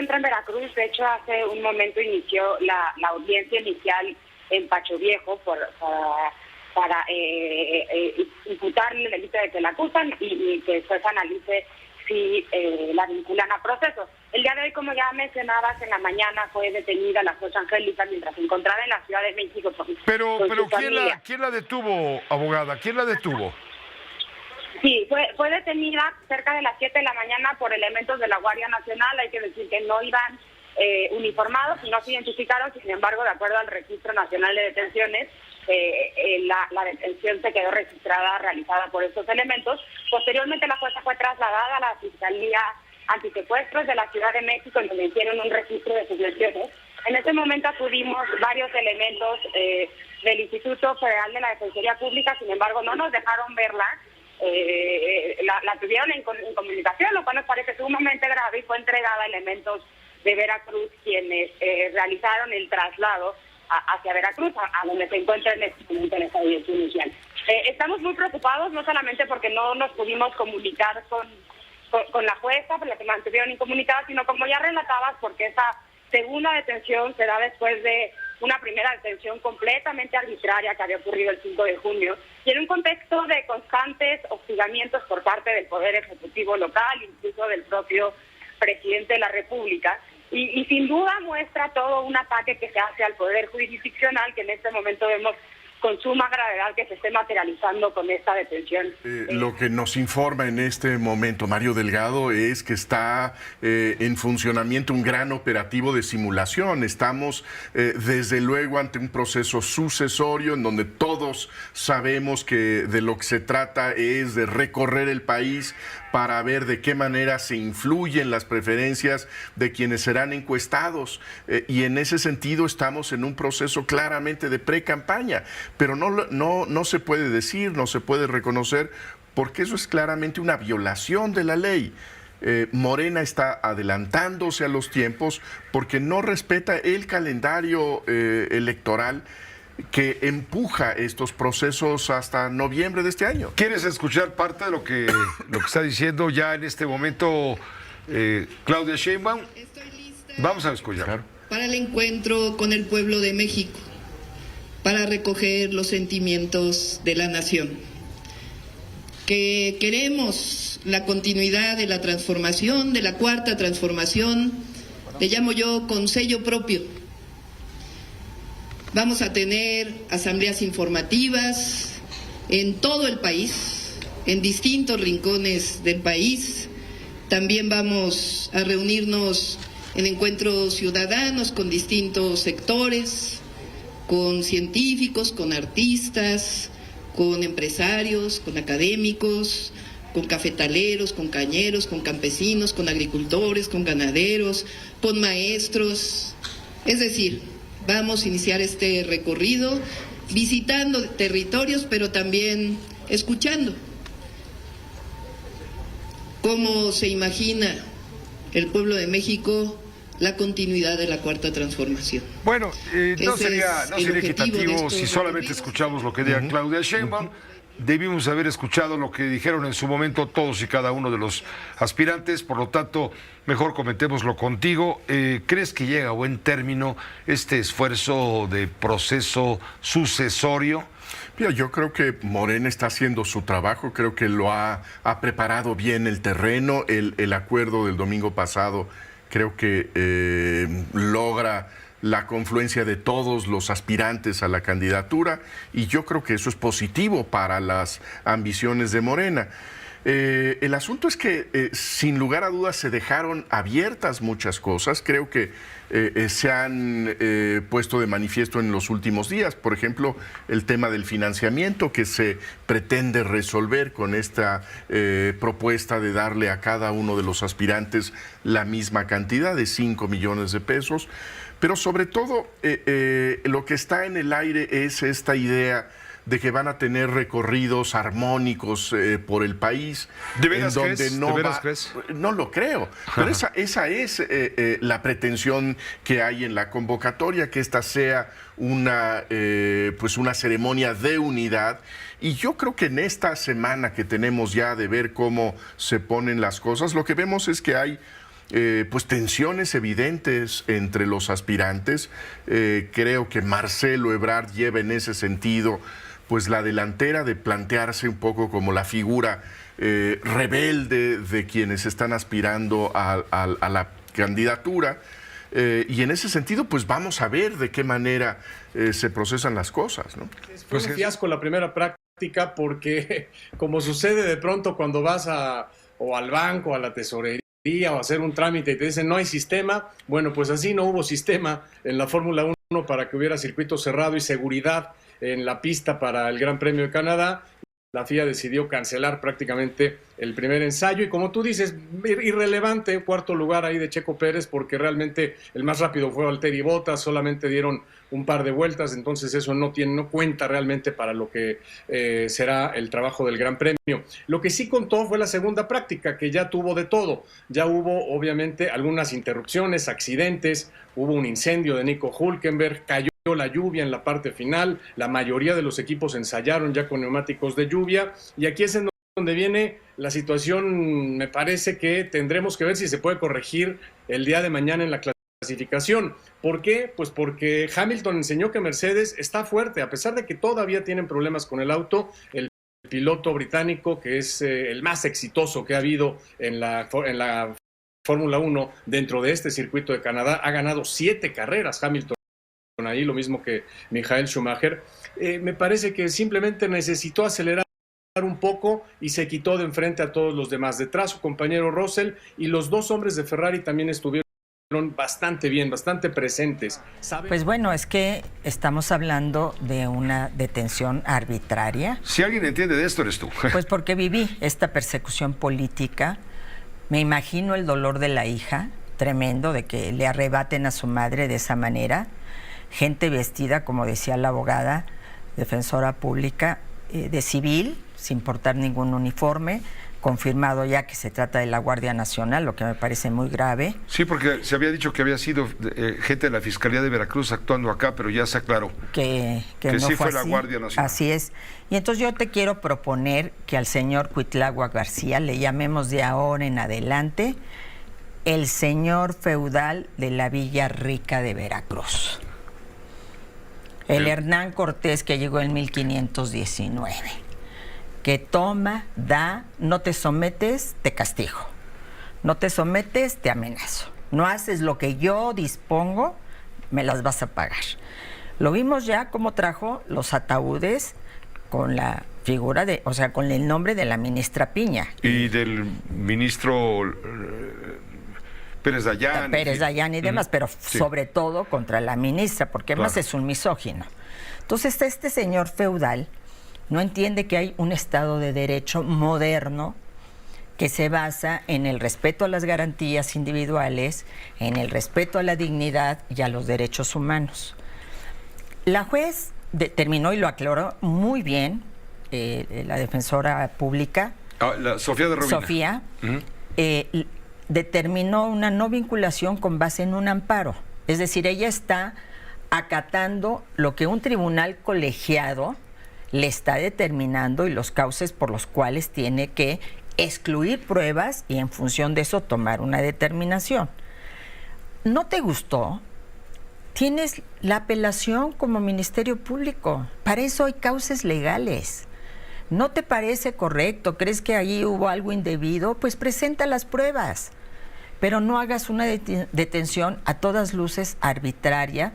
encuentra en Veracruz. De hecho, hace un momento inició la audiencia inicial en Pacho Viejo para imputarle el delito de que la acusan y que después analice si la vinculan a procesos. El día de hoy, como ya mencionabas, en la mañana fue detenida la jueza Angélica mientras se encontraba en la Ciudad de México. Pero ¿quién la detuvo, abogada? ¿Quién la detuvo? Sí, fue detenida cerca de las 7 de la mañana por elementos de la Guardia Nacional. Hay que decir que no iban uniformados y no se identificaron. Sin embargo, de acuerdo al Registro Nacional de Detenciones, la detención se quedó registrada, realizada por estos elementos. Posteriormente, la jueza fue trasladada a la Fiscalía Antisecuestros de la Ciudad de México, en donde hicieron un registro de sus lesiones. En ese momento acudimos varios elementos del Instituto Federal de la Defensoría Pública. Sin embargo, no nos dejaron verla. La tuvieron en comunicación, lo cual nos parece sumamente grave, y fue entregada a elementos de Veracruz, quienes realizaron el traslado hacia Veracruz, a donde se encuentra en este momento en esta audiencia inicial. Estamos muy preocupados, no solamente porque no nos pudimos comunicar con la jueza, por la que mantuvieron incomunicada, sino, como ya relatabas, porque esa segunda detención se da después de una primera detención completamente arbitraria que había ocurrido el 5 de junio, y en un contexto de constantes hostigamientos por parte del Poder Ejecutivo local, incluso del propio presidente de la República, y sin duda muestra todo un ataque que se hace al Poder Jurisdiccional, que en este momento vemos con suma gravedad que se esté materializando con esta detención. Lo que nos informa en este momento Mario Delgado es que está en funcionamiento un gran operativo de simulación. Estamos desde luego ante un proceso sucesorio en donde todos sabemos que de lo que se trata es de recorrer el país para ver de qué manera se influyen las preferencias de quienes serán encuestados. Y en ese sentido estamos en un proceso claramente de pre-campaña, pero no se puede decir, no se puede reconocer, porque eso es claramente una violación de la ley. Morena está adelantándose a los tiempos porque no respeta el calendario electoral que empuja estos procesos hasta noviembre de este año. ¿Quieres escuchar parte de lo que está diciendo ya en este momento Claudia Sheinbaum? Estoy lista. Vamos a escuchar. Claro. Para el encuentro con el pueblo de México, para recoger los sentimientos de la nación. Que queremos la continuidad de la transformación, de la cuarta transformación, le llamo yo con sello propio. Vamos a tener asambleas informativas en todo el país, en distintos rincones del país. También vamos a reunirnos en encuentros ciudadanos con distintos sectores, con científicos, con artistas, con empresarios, con académicos, con cafetaleros, con cañeros, con campesinos, con agricultores, con ganaderos, con maestros. Es decir, vamos a iniciar este recorrido visitando territorios, pero también escuchando cómo se imagina el pueblo de México la continuidad de la cuarta transformación. Bueno, no sería el equitativo si solamente recorridos. escuchamos lo que diga Claudia Sheinbaum. Debimos haber escuchado lo que dijeron en su momento todos y cada uno de los aspirantes, por lo tanto, mejor comentémoslo contigo. ¿Crees que llega a buen término este esfuerzo de proceso sucesorio? Mira, yo creo que Morena está haciendo su trabajo, creo que lo ha preparado bien el terreno, el acuerdo del domingo pasado creo que logra la confluencia de todos los aspirantes a la candidatura, y yo creo que eso es positivo para las ambiciones de Morena. El asunto es que sin lugar a dudas se dejaron abiertas muchas cosas. Creo que se han puesto de manifiesto en los últimos días. Por ejemplo, el tema del financiamiento que se pretende resolver con esta propuesta de darle a cada uno de los aspirantes la misma cantidad de 5 millones de pesos. Pero sobre todo lo que está en el aire es esta idea de que van a tener recorridos armónicos por el país. ¿De veras en donde crees? no ¿De veras va, crees? No lo creo, pero esa es la pretensión que hay en la convocatoria, que esta sea una ceremonia de unidad. Y yo creo que en esta semana que tenemos ya de ver cómo se ponen las cosas, lo que vemos es que hay pues tensiones evidentes entre los aspirantes. Creo que Marcelo Ebrard lleva en ese sentido pues la delantera de plantearse un poco como la figura rebelde de quienes están aspirando a la candidatura. Y en ese sentido, pues vamos a ver de qué manera se procesan las cosas, ¿no? Fue un fiasco la primera práctica porque, como sucede de pronto cuando vas o al banco, a la tesorería, o a hacer un trámite y te dicen no hay sistema, bueno, pues así no hubo sistema en la Fórmula 1 para que hubiera circuito cerrado y seguridad en la pista para el Gran Premio de Canadá. La FIA decidió cancelar prácticamente el primer ensayo y, como tú dices, irrelevante, cuarto lugar ahí de Checo Pérez, porque realmente el más rápido fue Valtteri Bottas, solamente dieron un par de vueltas, entonces eso no cuenta realmente para lo que será el trabajo del Gran Premio. Lo que sí contó fue la segunda práctica, que ya tuvo de todo. Ya hubo, obviamente, algunas interrupciones, accidentes, hubo un incendio de Nico Hülkenberg, cayó la lluvia en la parte final, la mayoría de los equipos ensayaron ya con neumáticos de lluvia, y aquí es en donde viene la situación. Me parece que tendremos que ver si se puede corregir el día de mañana en la clasificación. ¿Por qué? Pues porque Hamilton enseñó que Mercedes está fuerte, a pesar de que todavía tienen problemas con el auto. El piloto británico, que es el más exitoso que ha habido en la Fórmula 1 dentro de este circuito de Canadá, ha ganado 7 carreras Hamilton ahí, lo mismo que Michael Schumacher. Me parece que simplemente necesitó acelerar un poco y se quitó de enfrente a todos los demás. Detrás su compañero Russell, y los dos hombres de Ferrari también estuvieron bastante bien, bastante presentes. Pues bueno, es que estamos hablando de una detención arbitraria. Si alguien entiende de esto, eres tú. Pues porque viví esta persecución política. Me imagino el dolor de la hija, tremendo, de que le arrebaten a su madre de esa manera. Gente vestida, como decía la abogada, defensora pública, de civil, sin portar ningún uniforme, confirmado ya que se trata de la Guardia Nacional, lo que me parece muy grave. Sí, porque se había dicho que había sido gente de la Fiscalía de Veracruz actuando acá, pero ya se aclaró. Que no sí fue así. La Guardia Nacional. Así es. Y entonces yo te quiero proponer que al señor Cuitlagua García le llamemos de ahora en adelante el señor feudal de la Villa Rica de Veracruz. El Hernán Cortés que llegó en 1519, que toma, da, no te sometes, te castigo, no te sometes, te amenazo, no haces lo que yo dispongo, me las vas a pagar. Lo vimos ya cómo trajo los ataúdes con la figura de, o sea, con el nombre de la ministra Piña. Y del ministro Pérez Dayán. Y demás, pero sí, sobre todo contra la ministra, porque además es un misógino. Entonces, este señor feudal no entiende que hay un Estado de Derecho moderno que se basa en el respeto a las garantías individuales, en el respeto a la dignidad y a los derechos humanos. La juez determinó y lo aclaró muy bien, la defensora pública, Sofía de Rubina. Sofía, determinó una no vinculación con base en un amparo. Es decir, ella está acatando lo que un tribunal colegiado le está determinando y los cauces por los cuales tiene que excluir pruebas y en función de eso tomar una determinación. ¿No te gustó? Tienes la apelación como Ministerio Público. Para eso hay cauces legales. ¿No te parece correcto? ¿Crees que ahí hubo algo indebido? Pues presenta las pruebas. Pero no hagas una detención a todas luces arbitraria,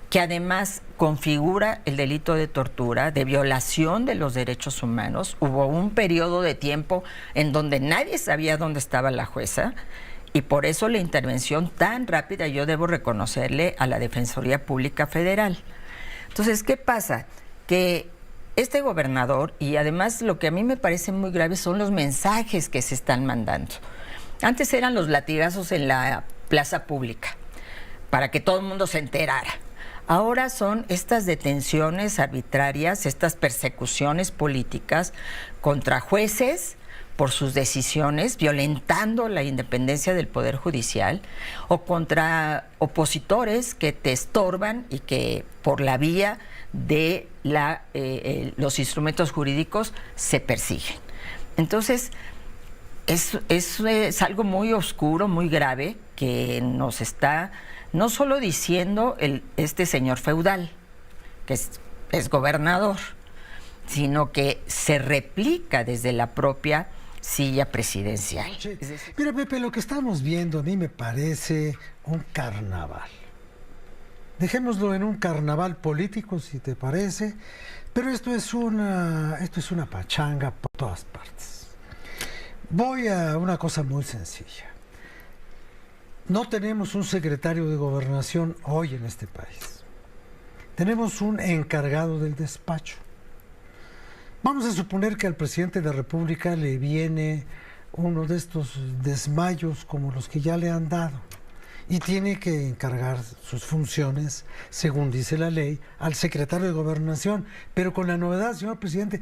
que además configura el delito de tortura, de violación de los derechos humanos. Hubo un periodo de tiempo en donde nadie sabía dónde estaba la jueza y por eso la intervención tan rápida, yo debo reconocerle a la Defensoría Pública Federal. Entonces, ¿qué pasa? Que este gobernador, y además lo que a mí me parece muy grave son los mensajes que se están mandando. Antes eran los latigazos en la plaza pública, para que todo el mundo se enterara. Ahora son estas detenciones arbitrarias, estas persecuciones políticas contra jueces por sus decisiones, violentando la independencia del Poder Judicial, o contra opositores que te estorban y que por la vía de los instrumentos jurídicos se persiguen. Entonces, es algo muy oscuro, muy grave, que nos está no solo diciendo este señor feudal, que es gobernador, sino que se replica desde la propia silla presidencial. Mira, Pepe, lo que estamos viendo a mí me parece un carnaval. Dejémoslo en un carnaval político, si te parece, pero esto es una pachanga por todas partes. Voy a una cosa muy sencilla. No tenemos un secretario de Gobernación hoy en este país. Tenemos un encargado del despacho. Vamos a suponer que al presidente de la República le viene uno de estos desmayos como los que ya le han dado y tiene que encargar sus funciones, según dice la ley, al secretario de Gobernación, pero con la novedad, señor presidente,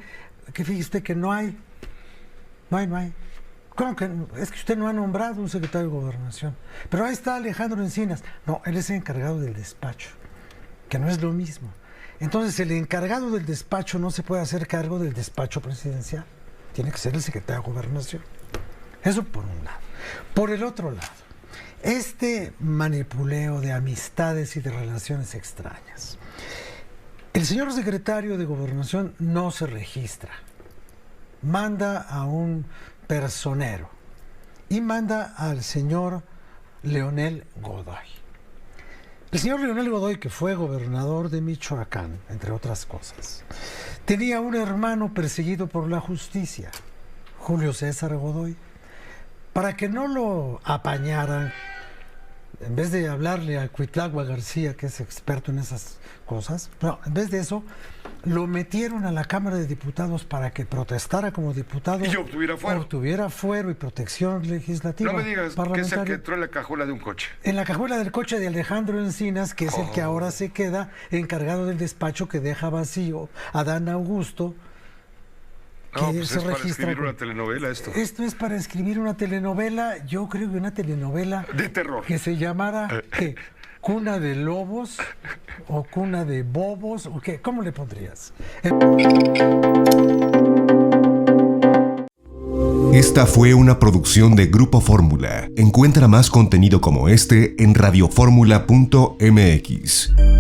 que fíjese usted que no hay. ¿Cómo que no? Es que usted no ha nombrado un secretario de Gobernación. Pero ahí está Alejandro Encinas. No, él es el encargado del despacho, que no es lo mismo. Entonces, el encargado del despacho no se puede hacer cargo del despacho presidencial. Tiene que ser el secretario de Gobernación. Eso por un lado. Por el otro lado, este manipuleo de amistades y de relaciones extrañas. El señor secretario de Gobernación no se registra. Manda a un personero y manda al señor Leonel Godoy. El señor Leonel Godoy, que fue gobernador de Michoacán, entre otras cosas, tenía un hermano perseguido por la justicia, Julio César Godoy. Para que no lo apañaran, en vez de hablarle a Cuitlagua García, que es experto en esas cosas, no, en vez de eso, lo metieron a la Cámara de Diputados para que protestara como diputado. Y obtuviera fuero. Obtuviera fuero y protección legislativa. No me digas que es el que entró en la cajuela de un coche. En la cajuela del coche de Alejandro Encinas, que es el que ahora se queda encargado del despacho que deja vacío a Dan Augusto. No, pues es para escribir una telenovela esto. Esto es para escribir una telenovela, yo creo que una telenovela de terror. Que se llamara ¿qué? ¿Cuna de lobos? ¿O cuna de bobos? ¿O qué? ¿Cómo le pondrías? Esta fue una producción de Grupo Fórmula. Encuentra más contenido como este en radioformula.mx.